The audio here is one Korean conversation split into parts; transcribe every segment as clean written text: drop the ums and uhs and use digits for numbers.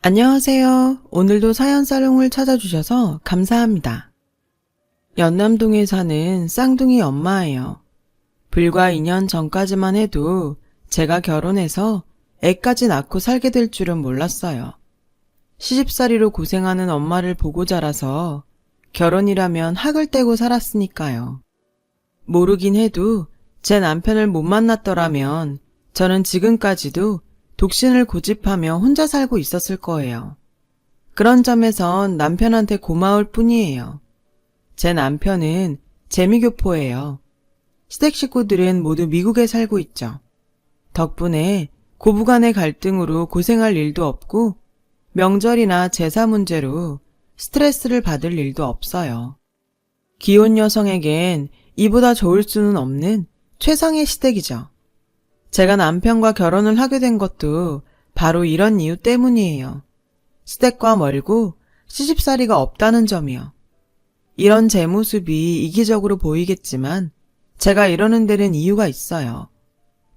안녕하세요. 오늘도 사연사롱을 찾아주셔서 감사합니다. 연남동에 사는 쌍둥이 엄마예요. 불과 2년 전까지만 해도 제가 결혼해서 애까지 낳고 살게 될 줄은 몰랐어요. 시집살이로 고생하는 엄마를 보고 자라서 결혼이라면 학을 떼고 살았으니까요. 모르긴 해도 제 남편을 못 만났더라면 저는 지금까지도 독신을 고집하며 혼자 살고 있었을 거예요. 그런 점에선 남편한테 고마울 뿐이에요. 제 남편은 재미교포예요. 시댁 식구들은 모두 미국에 살고 있죠. 덕분에 고부간의 갈등으로 고생할 일도 없고 명절이나 제사 문제로 스트레스를 받을 일도 없어요. 기혼 여성에겐 이보다 좋을 수는 없는 최상의 시댁이죠. 제가 남편과 결혼을 하게 된 것도 바로 이런 이유 때문이에요. 시댁과 멀고 시집살이가 없다는 점이요. 이런 제 모습이 이기적으로 보이겠지만 제가 이러는 데는 이유가 있어요.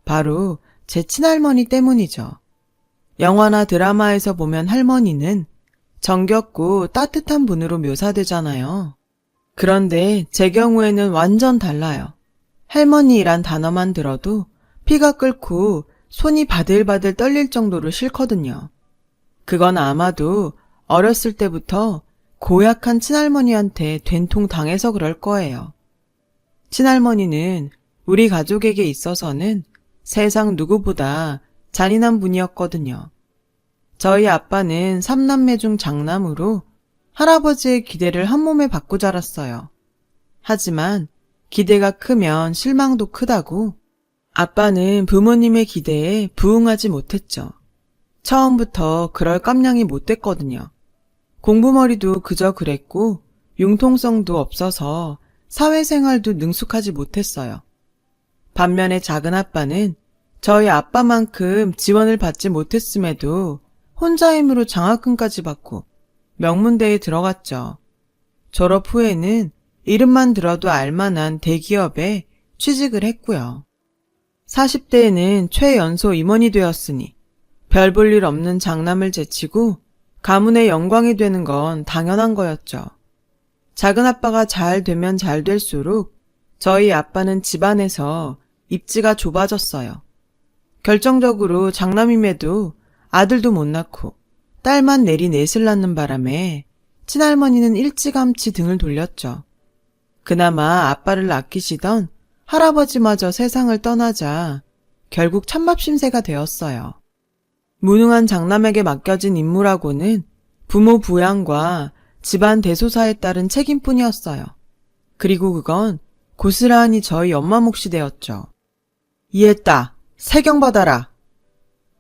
바로 제 친할머니 때문이죠. 영화나 드라마에서 보면 할머니는 정겹고 따뜻한 분으로 묘사되잖아요. 그런데 제 경우에는 완전 달라요. 할머니란 단어만 들어도 피가 끓고 손이 바들바들 떨릴 정도로 싫거든요. 그건 아마도 어렸을 때부터 고약한 친할머니한테 된통 당해서 그럴 거예요. 친할머니는 우리 가족에게 있어서는 세상 누구보다 잔인한 분이었거든요. 저희 아빠는 3남매 중 장남으로 할아버지의 기대를 한 몸에 받고 자랐어요. 하지만 기대가 크면 실망도 크다고 아빠는 부모님의 기대에 부응하지 못했죠. 처음부터 그럴 깜냥이 못 됐거든요. 공부머리도 그저 그랬고 융통성도 없어서 사회생활도 능숙하지 못했어요. 반면에 작은 아빠는 저희 아빠만큼 지원을 받지 못했음에도 혼자 힘으로 장학금까지 받고 명문대에 들어갔죠. 졸업 후에는 이름만 들어도 알만한 대기업에 취직을 했고요. 40대에는 최연소 임원이 되었으니 별 볼 일 없는 장남을 제치고 가문의 영광이 되는 건 당연한 거였죠. 작은 아빠가 잘 되면 잘 될수록 저희 아빠는 집안에서 입지가 좁아졌어요. 결정적으로 장남임에도 아들도 못 낳고 딸만 내리넷을 낳는 바람에 친할머니는 일찌감치 등을 돌렸죠. 그나마 아빠를 아끼시던 할아버지마저 세상을 떠나자 결국 찬밥심세가 되었어요. 무능한 장남에게 맡겨진 임무라고는 부모 부양과 집안 대소사에 따른 책임뿐이었어요. 그리고 그건 고스란히 저희 엄마 몫이 되었죠. 이해했다. 세경 받아라.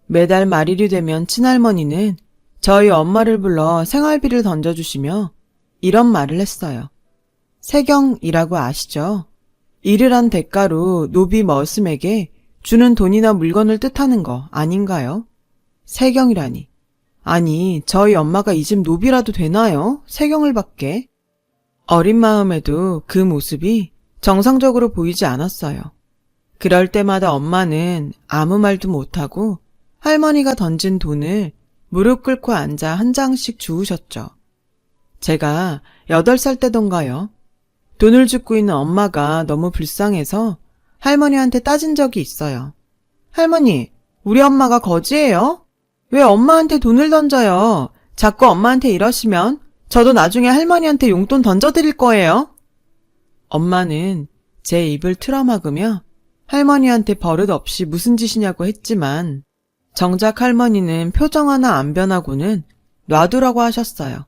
매달 말일이 되면 친할머니는 저희 엄마를 불러 생활비를 던져주시며 이런 말을 했어요. 세경이라고 아시죠? 일을 한 대가로 노비 머슴에게 주는 돈이나 물건을 뜻하는 거 아닌가요? 세경이라니. 아니, 저희 엄마가 이 집 노비라도 되나요? 세경을 받게. 어린 마음에도 그 모습이 정상적으로 보이지 않았어요. 그럴 때마다 엄마는 아무 말도 못하고 할머니가 던진 돈을 무릎 꿇고 앉아 한 장씩 주우셨죠. 제가 8살 때던가요. 돈을 줍고 있는 엄마가 너무 불쌍해서 할머니한테 따진 적이 있어요. 할머니, 우리 엄마가 거지예요? 왜 엄마한테 돈을 던져요? 자꾸 엄마한테 이러시면 저도 나중에 할머니한테 용돈 던져드릴 거예요. 엄마는 제 입을 틀어막으며 할머니한테 버릇없이 무슨 짓이냐고 했지만 정작 할머니는 표정 하나 안 변하고는 놔두라고 하셨어요.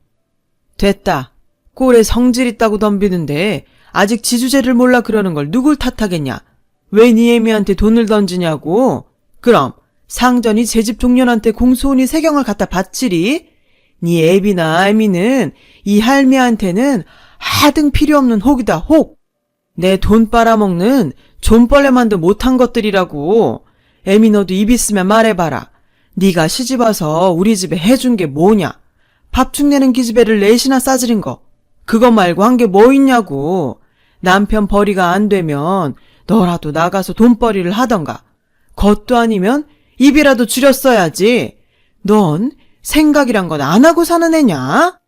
됐다. 꼴에 성질 있다고 덤비는데 아직 지주제를 몰라 그러는 걸 누굴 탓하겠냐? 왜 니 애미한테 돈을 던지냐고? 그럼 상전이 제 집 종년한테 공소원이 세경을 갖다 바치리? 니 애비나 애미는 이 할미한테는 하등 필요 없는 혹이다 혹. 내 돈 빨아먹는 존벌레만도 못한 것들이라고. 애미 너도 입 있으면 말해봐라. 네가 시집와서 우리 집에 해준 게 뭐냐? 밥죽 내는 기집애를 넷이나 싸지른 거. 그거 말고 한 게 뭐 있냐고. 남편 벌이가 안 되면 너라도 나가서 돈벌이를 하던가. 그것도 아니면 입이라도 줄였어야지. 넌 생각이란 건 안 하고 사는 애냐?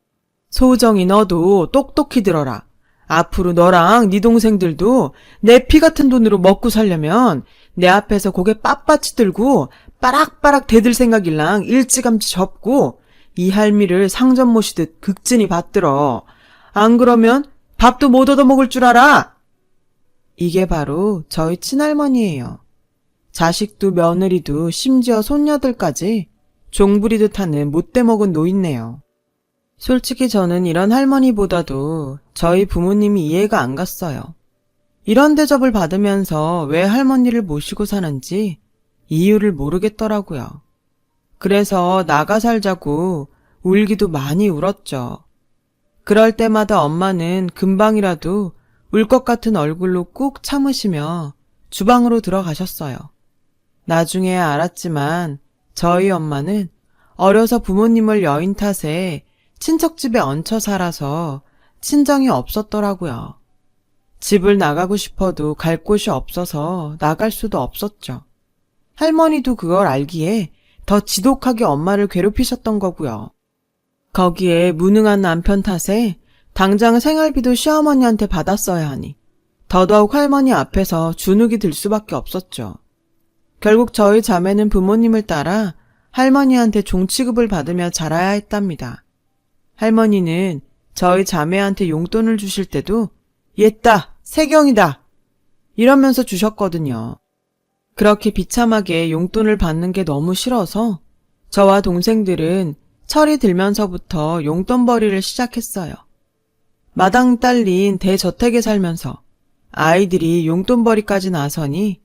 소정이 너도 똑똑히 들어라. 앞으로 너랑 네 동생들도 내 피 같은 돈으로 먹고 살려면 내 앞에서 고개 빳빳이 들고 빠락빠락 대들 생각일랑 일찌감치 접고 이 할미를 상전 모시듯 극진히 받들어. 안 그러면 밥도 못 얻어먹을 줄 알아. 이게 바로 저희 친할머니예요. 자식도 며느리도 심지어 손녀들까지 종부리듯 하는 못돼먹은 노인네요. 솔직히 저는 이런 할머니보다도 저희 부모님이 이해가 안 갔어요. 이런 대접을 받으면서 왜 할머니를 모시고 사는지 이유를 모르겠더라고요. 그래서 나가 살자고 울기도 많이 울었죠. 그럴 때마다 엄마는 금방이라도 울 것 같은 얼굴로 꾹 참으시며 주방으로 들어가셨어요. 나중에 알았지만 저희 엄마는 어려서 부모님을 여인 탓에 친척집에 얹혀 살아서 친정이 없었더라고요. 집을 나가고 싶어도 갈 곳이 없어서 나갈 수도 없었죠. 할머니도 그걸 알기에 더 지독하게 엄마를 괴롭히셨던 거고요. 거기에 무능한 남편 탓에 당장 생활비도 시어머니한테 받았어야 하니 더더욱 할머니 앞에서 주눅이 들 수밖에 없었죠. 결국 저희 자매는 부모님을 따라 할머니한테 종취급을 받으며 자라야 했답니다. 할머니는 저희 자매한테 용돈을 주실 때도 옛다, 세경이다 이러면서 주셨거든요. 그렇게 비참하게 용돈을 받는 게 너무 싫어서 저와 동생들은 철이 들면서부터 용돈벌이를 시작했어요. 마당 딸린 대저택에 살면서 아이들이 용돈벌이까지 나서니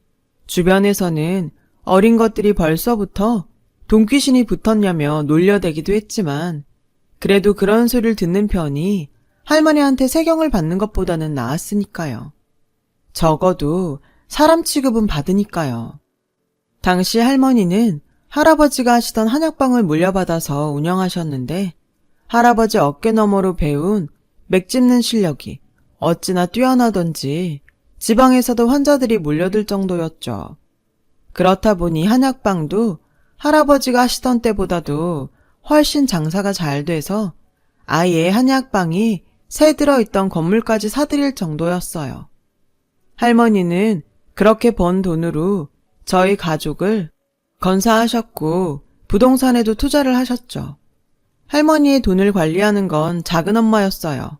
주변에서는 어린 것들이 벌써부터 돈귀신이 붙었냐며 놀려대기도 했지만 그래도 그런 소리를 듣는 편이 할머니한테 세경을 받는 것보다는 나았으니까요. 적어도 사람 취급은 받으니까요. 당시 할머니는 할아버지가 하시던 한약방을 물려받아서 운영하셨는데 할아버지 어깨너머로 배운 맥 짚는 실력이 어찌나 뛰어나던지 지방에서도 환자들이 몰려들 정도였죠. 그렇다 보니 한약방도 할아버지가 하시던 때보다도 훨씬 장사가 잘 돼서 아예 한약방이 새 들어있던 건물까지 사들일 정도였어요. 할머니는 그렇게 번 돈으로 저희 가족을 건사하셨고 부동산에도 투자를 하셨죠. 할머니의 돈을 관리하는 건 작은엄마였어요.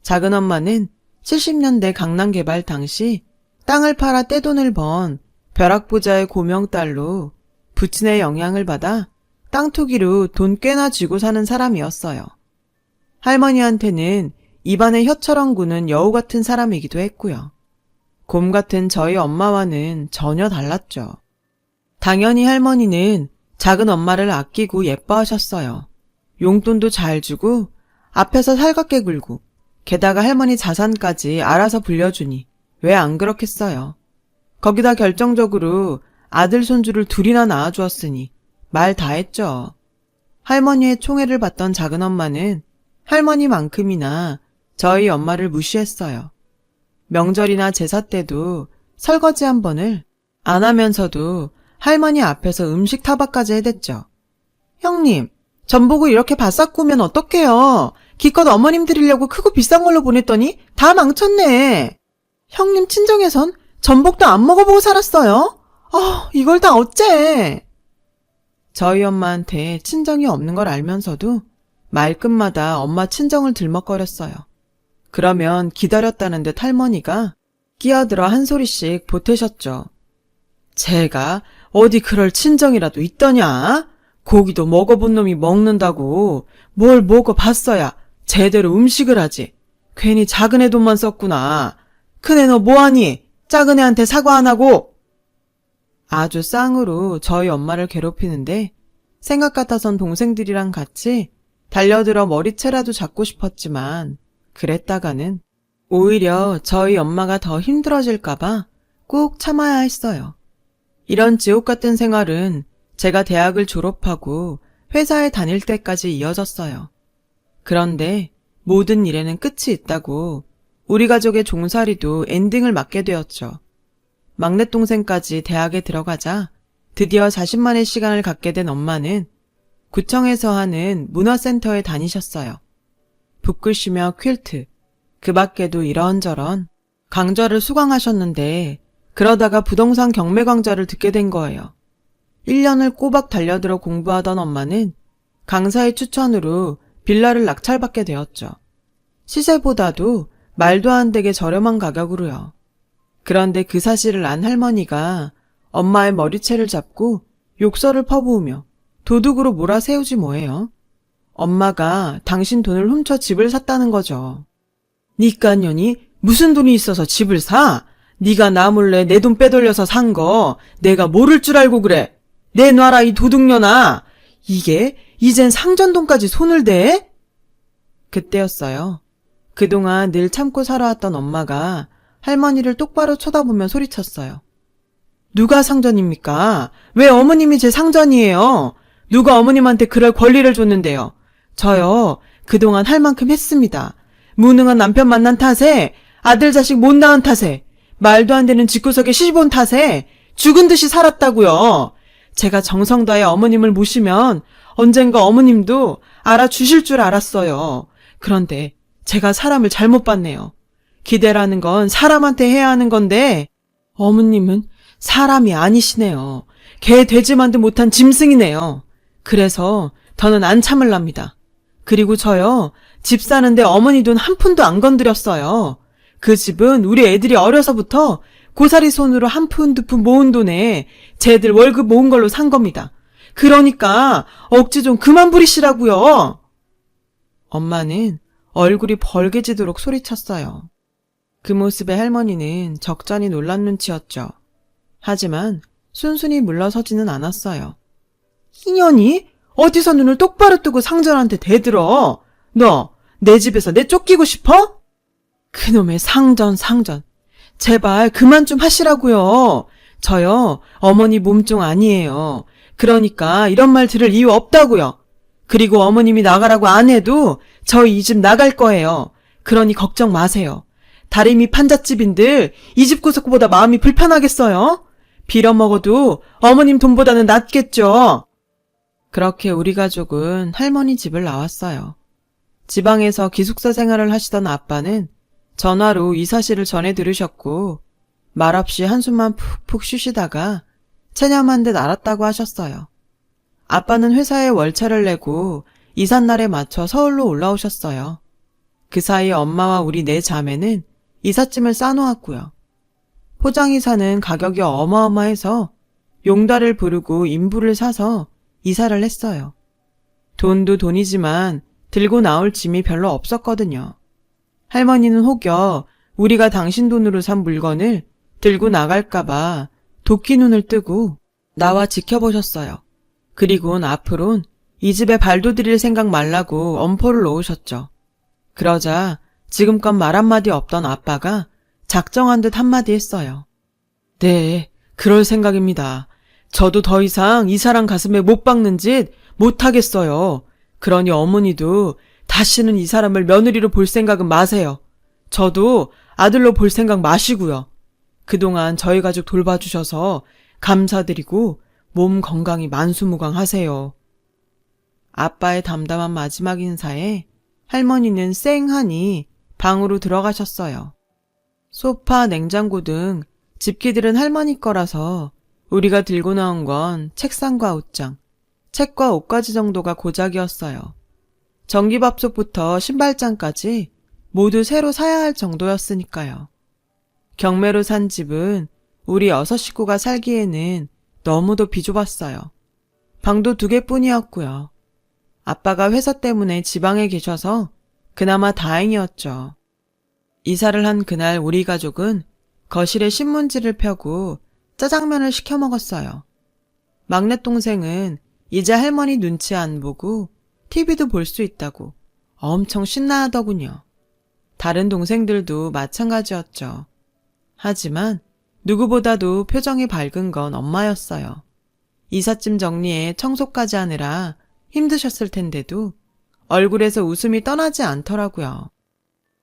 작은엄마는 70년대 강남개발 당시 땅을 팔아 떼돈을 번 벼락부자의 고명딸로 부친의 영향을 받아 땅 투기로 돈 꽤나 쥐고 사는 사람이었어요. 할머니한테는 입안에 혀처럼 구는 여우 같은 사람이기도 했고요. 곰 같은 저희 엄마와는 전혀 달랐죠. 당연히 할머니는 작은 엄마를 아끼고 예뻐하셨어요. 용돈도 잘 주고 앞에서 살갑게 굴고 게다가 할머니 자산까지 알아서 불려주니 왜 안 그렇겠어요. 거기다 결정적으로 아들 손주를 둘이나 낳아주었으니 말 다 했죠. 할머니의 총애를 받던 작은엄마는 할머니만큼이나 저희 엄마를 무시했어요. 명절이나 제사 때도 설거지 한 번을 안 하면서도 할머니 앞에서 음식 타박까지 해댔죠. 형님, 전복을 이렇게 바싹 구우면 어떡해요. 기껏 어머님 드리려고 크고 비싼 걸로 보냈더니 다 망쳤네. 형님 친정에선 전복도 안 먹어보고 살았어요. 이걸 다 어째. 저희 엄마한테 친정이 없는 걸 알면서도 말끝마다 엄마 친정을 들먹거렸어요. 그러면 기다렸다는 듯 할머니가 끼어들어 한 소리씩 보태셨죠. 제가 어디 그럴 친정이라도 있더냐? 고기도 먹어본 놈이 먹는다고 뭘 먹어봤어야 제대로 음식을 하지. 괜히 작은 애 돈만 썼구나. 큰애 너 뭐하니? 작은 애한테 사과 안 하고. 아주 쌍으로 저희 엄마를 괴롭히는데 생각 같아선 동생들이랑 같이 달려들어 머리채라도 잡고 싶었지만 그랬다가는 오히려 저희 엄마가 더 힘들어질까봐 꾹 참아야 했어요. 이런 지옥 같은 생활은 제가 대학을 졸업하고 회사에 다닐 때까지 이어졌어요. 그런데 모든 일에는 끝이 있다고 우리 가족의 종살이도 엔딩을 맞게 되었죠. 막내 동생까지 대학에 들어가자 드디어 자신만의 시간을 갖게 된 엄마는 구청에서 하는 문화센터에 다니셨어요. 붓글씨며 퀼트, 그 밖에도 이런저런 강좌를 수강하셨는데 그러다가 부동산 경매 강좌를 듣게 된 거예요. 1년을 꼬박 달려들어 공부하던 엄마는 강사의 추천으로 빌라를 낙찰받게 되었죠. 시세보다도 말도 안 되게 저렴한 가격으로요. 그런데 그 사실을 안 할머니가 엄마의 머리채를 잡고 욕설을 퍼부으며 도둑으로 몰아세우지 뭐예요. 엄마가 당신 돈을 훔쳐 집을 샀다는 거죠. 니까 년이 무슨 돈이 있어서 집을 사? 네가 나 몰래 내 돈 빼돌려서 산 거 내가 모를 줄 알고 그래. 내놔라 이 도둑년아. 이게 이젠 상전돈까지 손을 대? 그때였어요. 그동안 늘 참고 살아왔던 엄마가 할머니를 똑바로 쳐다보며 소리쳤어요. 누가 상전입니까? 왜 어머님이 제 상전이에요? 누가 어머님한테 그럴 권리를 줬는데요? 저요, 그동안 할 만큼 했습니다. 무능한 남편 만난 탓에, 아들 자식 못 낳은 탓에, 말도 안 되는 집구석에 시집 온 탓에 죽은 듯이 살았다고요. 제가 정성 다해 어머님을 모시면 언젠가 어머님도 알아주실 줄 알았어요. 그런데 제가 사람을 잘못 봤네요. 기대라는 건 사람한테 해야 하는 건데 어머님은 사람이 아니시네요. 개 돼지만도 못한 짐승이네요. 그래서 더는 안 참을랍니다. 그리고 저요, 집 사는데 어머니 돈 한 푼도 안 건드렸어요. 그 집은 우리 애들이 어려서부터 고사리 손으로 한 푼 두 푼 모은 돈에 쟤들 월급 모은 걸로 산 겁니다. 그러니까 억지 좀 그만 부리시라고요. 엄마는 얼굴이 벌개지도록 소리쳤어요. 그 모습에 할머니는 적잖이 놀란 눈치였죠. 하지만 순순히 물러서지는 않았어요. 이년이 어디서 눈을 똑바로 뜨고 상전한테 대들어? 너 내 집에서 내 쫓기고 싶어? 그놈의 상전. 제발 그만 좀 하시라고요. 저요, 어머니 몸종 아니에요. 그러니까 이런 말 들을 이유 없다고요. 그리고 어머님이 나가라고 안 해도 저희 이 집 나갈 거예요. 그러니 걱정 마세요. 다리미 판잣집인들 이 집 구석보다 마음이 불편하겠어요? 빌어먹어도 어머님 돈보다는 낫겠죠. 그렇게 우리 가족은 할머니 집을 나왔어요. 지방에서 기숙사 생활을 하시던 아빠는 전화로 이 사실을 전해 들으셨고 말없이 한숨만 푹푹 쉬시다가 체념한 듯 알았다고 하셨어요. 아빠는 회사에 월차를 내고 이삿날에 맞춰 서울로 올라오셨어요. 그 사이 엄마와 우리 네 자매는 이삿짐을 싸놓았고요. 포장이사는 가격이 어마어마해서 용달을 부르고 인부를 사서 이사를 했어요. 돈도 돈이지만 들고 나올 짐이 별로 없었거든요. 할머니는 혹여 우리가 당신 돈으로 산 물건을 들고 나갈까봐 도끼 눈을 뜨고 나와 지켜보셨어요. 그리곤 앞으론 이 집에 발도 들일 생각 말라고 엄포를 놓으셨죠. 그러자 지금껏 말 한마디 없던 아빠가 작정한 듯 한마디 했어요. 네, 그럴 생각입니다. 저도 더 이상 이 사람 가슴에 못 박는 짓 못하겠어요. 그러니 어머니도 다시는 이 사람을 며느리로 볼 생각은 마세요. 저도 아들로 볼 생각 마시고요. 그동안 저희 가족 돌봐주셔서 감사드리고 몸 건강히 만수무강하세요. 아빠의 담담한 마지막 인사에 할머니는 쌩하니 방으로 들어가셨어요. 소파, 냉장고 등 집기들은 할머니 거라서 우리가 들고 나온 건 책상과 옷장, 책과 옷가지 정도가 고작이었어요. 전기밥솥부터 신발장까지 모두 새로 사야 할 정도였으니까요. 경매로 산 집은 우리 6 식구가 살기에는 너무도 비좁았어요. 방도 2개뿐이었고요. 아빠가 회사 때문에 지방에 계셔서 그나마 다행이었죠. 이사를 한 그날 우리 가족은 거실에 신문지를 펴고 짜장면을 시켜 먹었어요. 막내 동생은 이제 할머니 눈치 안 보고 TV도 볼 수 있다고 엄청 신나하더군요. 다른 동생들도 마찬가지였죠. 하지만 누구보다도 표정이 밝은 건 엄마였어요. 이삿짐 정리에 청소까지 하느라 힘드셨을 텐데도 얼굴에서 웃음이 떠나지 않더라고요.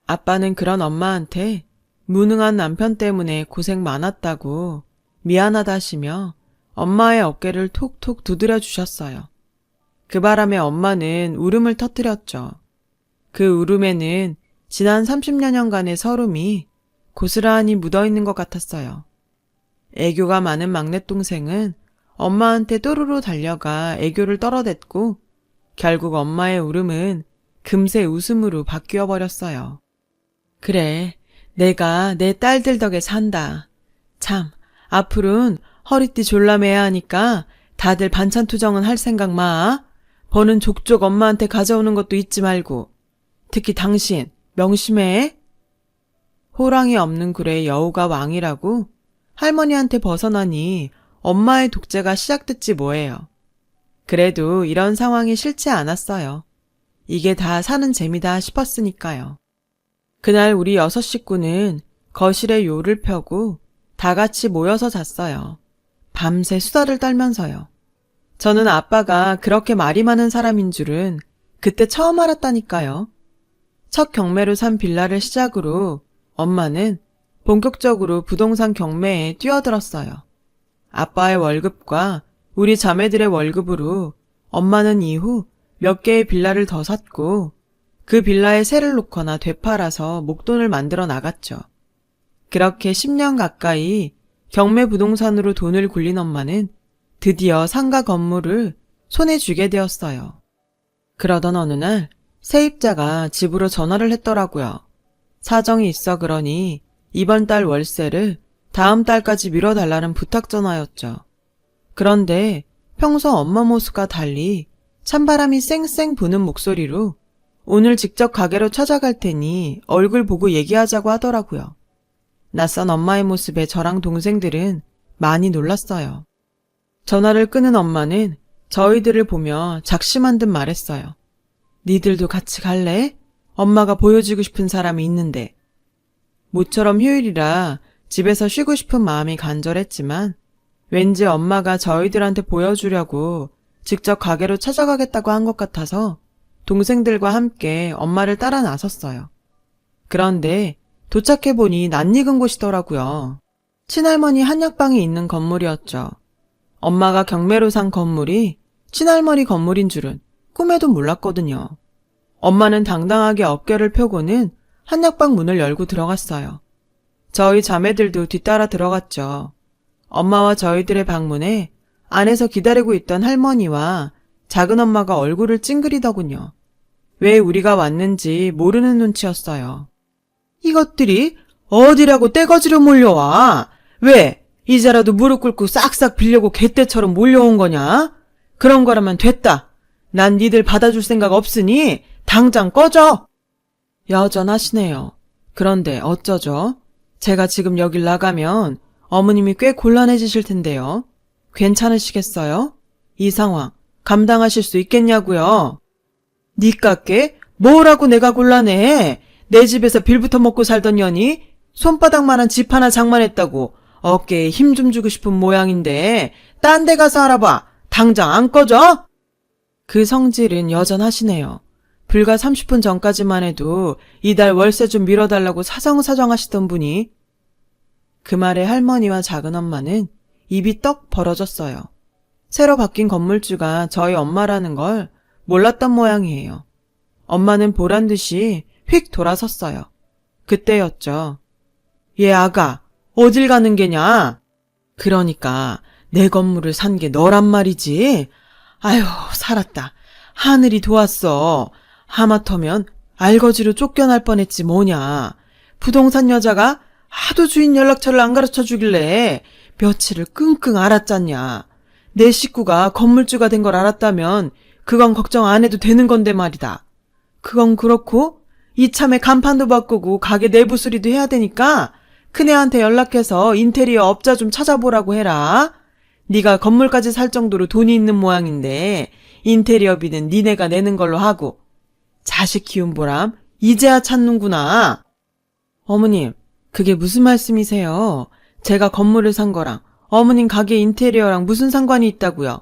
아빠는 그런 엄마한테 무능한 남편 때문에 고생 많았다고 미안하다시며 엄마의 어깨를 톡톡 두드려 주셨어요. 그 바람에 엄마는 울음을 터뜨렸죠. 그 울음에는 지난 30여년간의 서름이 고스란히 묻어있는 것 같았어요. 애교가 많은 막내동생은 엄마한테 또르르 달려가 애교를 떨어댔고 결국 엄마의 울음은 금세 웃음으로 바뀌어 버렸어요. 그래, 내가 내 딸들 덕에 산다. 참, 앞으로는 허리띠 졸라매야 하니까 다들 반찬 투정은 할 생각 마. 버는 족족 엄마한테 가져오는 것도 잊지 말고. 특히 당신, 명심해. 호랑이 없는 굴에 여우가 왕이라고 할머니한테 벗어나니 엄마의 독재가 시작됐지 뭐예요. 그래도 이런 상황이 싫지 않았어요. 이게 다 사는 재미다 싶었으니까요. 그날 우리 6 식구는 거실에 요를 펴고 다 같이 모여서 잤어요. 밤새 수다를 떨면서요. 저는 아빠가 그렇게 말이 많은 사람인 줄은 그때 처음 알았다니까요. 첫 경매로 산 빌라를 시작으로 엄마는 본격적으로 부동산 경매에 뛰어들었어요. 아빠의 월급과 우리 자매들의 월급으로 엄마는 이후 몇 개의 빌라를 더 샀고 그 빌라에 세를 놓거나 되팔아서 목돈을 만들어 나갔죠. 그렇게 10년 가까이 경매 부동산으로 돈을 굴린 엄마는 드디어 상가 건물을 손에 쥐게 되었어요. 그러던 어느 날 세입자가 집으로 전화를 했더라고요. 사정이 있어 그러니 이번 달 월세를 다음 달까지 미뤄달라는 부탁 전화였죠. 그런데 평소 엄마 모습과 달리 찬바람이 쌩쌩 부는 목소리로 오늘 직접 가게로 찾아갈 테니 얼굴 보고 얘기하자고 하더라고요. 낯선 엄마의 모습에 저랑 동생들은 많이 놀랐어요. 전화를 끊은 엄마는 저희들을 보며 작심한 듯 말했어요. 니들도 같이 갈래? 엄마가 보여주고 싶은 사람이 있는데. 모처럼 휴일이라 집에서 쉬고 싶은 마음이 간절했지만 왠지 엄마가 저희들한테 보여주려고 직접 가게로 찾아가겠다고 한 것 같아서 동생들과 함께 엄마를 따라 나섰어요. 그런데 도착해보니 낯익은 곳이더라고요. 친할머니 한약방이 있는 건물이었죠. 엄마가 경매로 산 건물이 친할머니 건물인 줄은 꿈에도 몰랐거든요. 엄마는 당당하게 어깨를 펴고는 한약방 문을 열고 들어갔어요. 저희 자매들도 뒤따라 들어갔죠. 엄마와 저희들의 방문에 안에서 기다리고 있던 할머니와 작은엄마가 얼굴을 찡그리더군요. 왜 우리가 왔는지 모르는 눈치였어요. 이것들이 어디라고 떼거지로 몰려와? 왜? 이제라도 무릎 꿇고 싹싹 빌려고 개떼처럼 몰려온 거냐? 그런 거라면 됐다. 난 니들 받아줄 생각 없으니 당장 꺼져. 여전하시네요. 그런데 어쩌죠? 제가 지금 여길 나가면 어머님이 꽤 곤란해지실 텐데요. 괜찮으시겠어요? 이 상황 감당하실 수 있겠냐고요? 니깎게 뭐라고 내가 곤란해? 내 집에서 빌부터 먹고 살던 년이 손바닥만한 집 하나 장만했다고 어깨에 힘 좀 주고 싶은 모양인데 딴 데 가서 알아봐. 당장 안 꺼져? 그 성질은 여전하시네요. 불과 30분 전까지만 해도 이달 월세 좀 밀어달라고 사정사정하시던 분이 그 말에 할머니와 작은엄마는 입이 떡 벌어졌어요. 새로 바뀐 건물주가 저희 엄마라는 걸 몰랐던 모양이에요. 엄마는 보란듯이 휙 돌아섰어요. 그때였죠. 얘 아가 어딜 가는 게냐? 그러니까 내 건물을 산 게 너란 말이지. 아휴 살았다. 하늘이 도왔어. 하마터면 알거지로 쫓겨날 뻔했지 뭐냐. 부동산 여자가 하도 주인 연락처를 안 가르쳐 주길래 며칠을 끙끙 앓았잖냐. 내 식구가 건물주가 된 걸 알았다면 그건 걱정 안 해도 되는 건데 말이다. 그건 그렇고 이참에 간판도 바꾸고 가게 내부 수리도 해야 되니까 큰애한테 연락해서 인테리어 업자 좀 찾아보라고 해라. 네가 건물까지 살 정도로 돈이 있는 모양인데 인테리어비는 니네가 내는 걸로 하고. 자식 키운 보람 이제야 찾는구나. 어머님, 그게 무슨 말씀이세요? 제가 건물을 산 거랑 어머님 가게 인테리어랑 무슨 상관이 있다고요?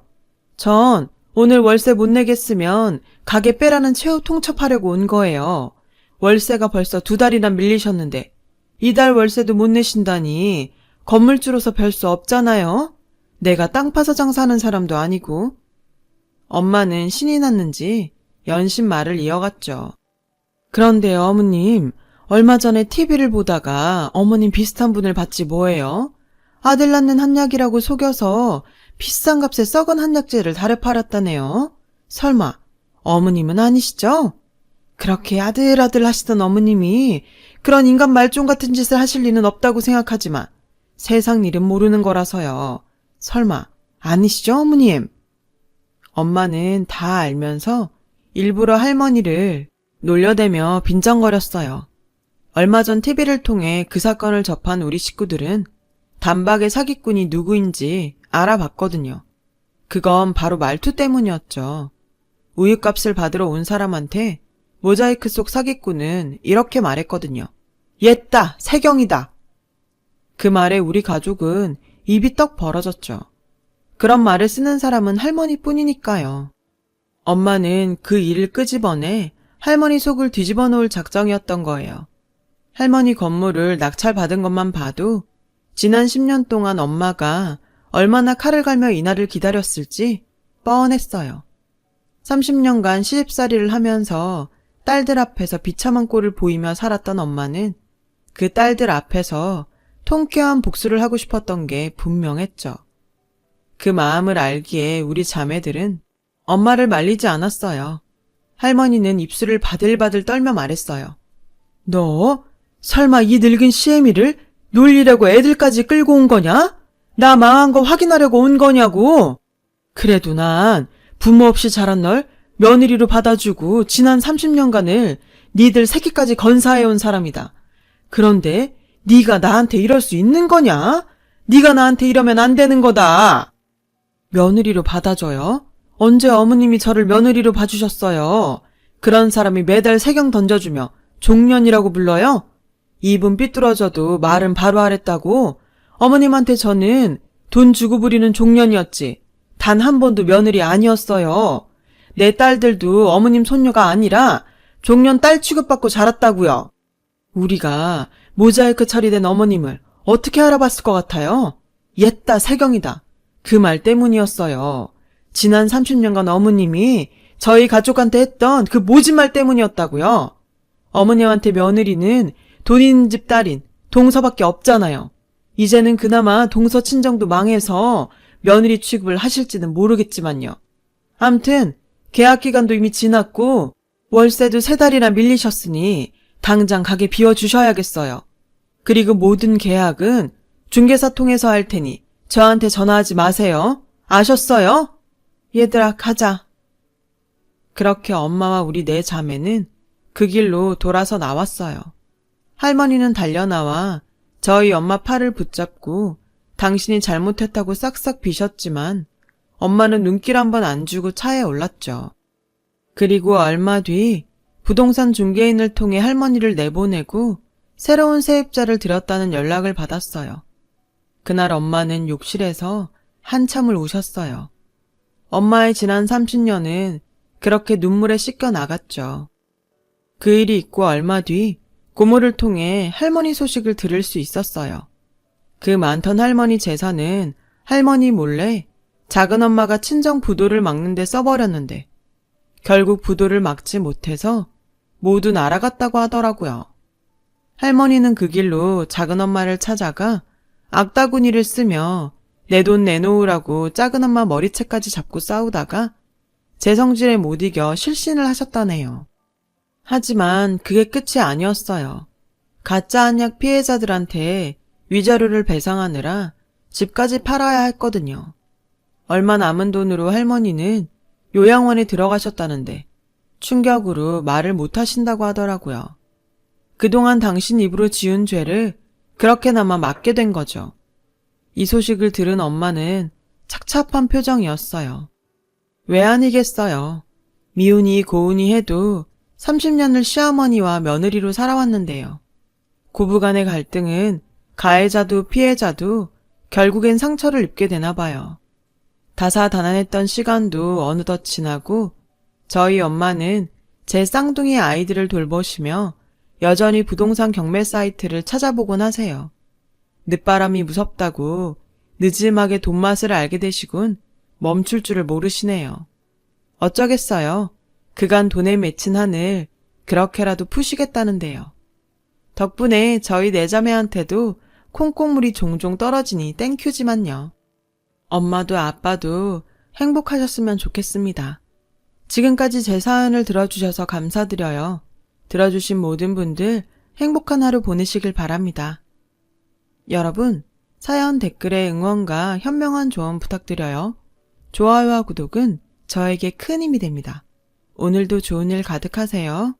전 오늘 월세 못 내겠으면 가게 빼라는 최후 통첩하려고 온 거예요. 월세가 벌써 2달이나 밀리셨는데 이달 월세도 못 내신다니 건물주로서 별 수 없잖아요. 내가 땅 파서 장사하는 사람도 아니고. 엄마는 신이 났는지 연신 말을 이어갔죠. 그런데요, 어머님. 얼마 전에 TV를 보다가 어머님 비슷한 분을 봤지 뭐예요? 아들 낳는 한약이라고 속여서 비싼 값에 썩은 한약재를 달에 팔았다네요. 설마 어머님은 아니시죠? 그렇게 아들아들 하시던 어머님이 그런 인간 말종 같은 짓을 하실 리는 없다고 생각하지만 세상 일은 모르는 거라서요. 설마 아니시죠, 어머님? 엄마는 다 알면서 일부러 할머니를 놀려대며 빈정거렸어요. 얼마 전 TV를 통해 그 사건을 접한 우리 식구들은 단박에 사기꾼이 누구인지 알아봤거든요. 그건 바로 말투 때문이었죠. 우유값을 받으러 온 사람한테 모자이크 속 사기꾼은 이렇게 말했거든요. 옛다, 세경이다. 그 말에 우리 가족은 입이 떡 벌어졌죠. 그런 말을 쓰는 사람은 할머니뿐이니까요. 엄마는 그 일을 끄집어내 할머니 속을 뒤집어 놓을 작정이었던 거예요. 할머니 건물을 낙찰받은 것만 봐도 지난 10년 동안 엄마가 얼마나 칼을 갈며 이날을 기다렸을지 뻔했어요. 30년간 시집살이를 하면서 딸들 앞에서 비참한 꼴을 보이며 살았던 엄마는 그 딸들 앞에서 통쾌한 복수를 하고 싶었던 게 분명했죠. 그 마음을 알기에 우리 자매들은 엄마를 말리지 않았어요. 할머니는 입술을 바들바들 떨며 말했어요. 너 설마 이 늙은 시애미를 놀리려고 애들까지 끌고 온 거냐? 나 망한 거 확인하려고 온 거냐고. 그래도 난 부모 없이 자란 널 며느리로 받아주고 지난 30년간을 니들 새끼까지 건사해온 사람이다. 그런데 네가 나한테 이럴 수 있는 거냐? 네가 나한테 이러면 안 되는 거다. 며느리로 받아줘요? 언제 어머님이 저를 며느리로 봐주셨어요? 그런 사람이 매달 세경 던져주며 종년이라고 불러요? 입은 삐뚤어져도 말은 바로 하랬다고? 어머님한테 저는 돈 주고 부리는 종년이었지. 단 한 번도 며느리 아니었어요. 내 딸들도 어머님 손녀가 아니라 종년 딸 취급받고 자랐다고요. 우리가 모자이크 처리된 어머님을 어떻게 알아봤을 것 같아요? 옛다, 세경이다. 그 말 때문이었어요. 지난 30년간 어머님이 저희 가족한테 했던 그 모진 말 때문이었다고요. 어머님한테 며느리는 돈 있는 집 딸인 동서밖에 없잖아요. 이제는 그나마 동서 친정도 망해서 며느리 취급을 하실지는 모르겠지만요. 암튼 계약기간도 이미 지났고 월세도 3달이나 밀리셨으니 당장 가게 비워주셔야겠어요. 그리고 모든 계약은 중개사 통해서 할 테니 저한테 전화하지 마세요. 아셨어요? 얘들아, 가자. 그렇게 엄마와 우리 4자매는 그 길로 돌아서 나왔어요. 할머니는 달려나와 저희 엄마 팔을 붙잡고 당신이 잘못했다고 싹싹 비셨지만 엄마는 눈길 한번 안 주고 차에 올랐죠. 그리고 얼마 뒤 부동산 중개인을 통해 할머니를 내보내고 새로운 세입자를 들였다는 연락을 받았어요. 그날 엄마는 욕실에서 한참을 우셨어요. 엄마의 지난 30년은 그렇게 눈물에 씻겨 나갔죠. 그 일이 있고 얼마 뒤 고모를 통해 할머니 소식을 들을 수 있었어요. 그 많던 할머니 재산은 할머니 몰래 작은 엄마가 친정 부도를 막는 데 써버렸는데 결국 부도를 막지 못해서 모두 날아갔다고 하더라고요. 할머니는 그 길로 작은 엄마를 찾아가 악다구니를 쓰며 내 돈 내놓으라고 작은 엄마 머리채까지 잡고 싸우다가 제 성질에 못 이겨 실신을 하셨다네요. 하지만 그게 끝이 아니었어요. 가짜 한약 피해자들한테 위자료를 배상하느라 집까지 팔아야 했거든요. 얼마 남은 돈으로 할머니는 요양원에 들어가셨다는데 충격으로 말을 못 하신다고 하더라고요. 그동안 당신 입으로 지은 죄를 그렇게나마 맞게 된 거죠. 이 소식을 들은 엄마는 착잡한 표정이었어요. 왜 아니겠어요. 미우니 고우니 해도 30년을 시어머니와 며느리로 살아왔는데요. 고부간의 갈등은 가해자도 피해자도 결국엔 상처를 입게 되나 봐요. 다사다난했던 시간도 어느덧 지나고 저희 엄마는 제 쌍둥이 아이들을 돌보시며 여전히 부동산 경매 사이트를 찾아보곤 하세요. 늦바람이 무섭다고 늦음하게 돈맛을 알게 되시군 멈출 줄을 모르시네요. 어쩌겠어요. 그간 돈에 맺힌 한을 그렇게라도 푸시겠다는데요. 덕분에 저희 내자매한테도 콩고물이 종종 떨어지니 땡큐지만요. 엄마도 아빠도 행복하셨으면 좋겠습니다. 지금까지 제 사연을 들어주셔서 감사드려요. 들어주신 모든 분들 행복한 하루 보내시길 바랍니다. 여러분, 사연 댓글에 응원과 현명한 조언 부탁드려요. 좋아요와 구독은 저에게 큰 힘이 됩니다. 오늘도 좋은 일 가득하세요.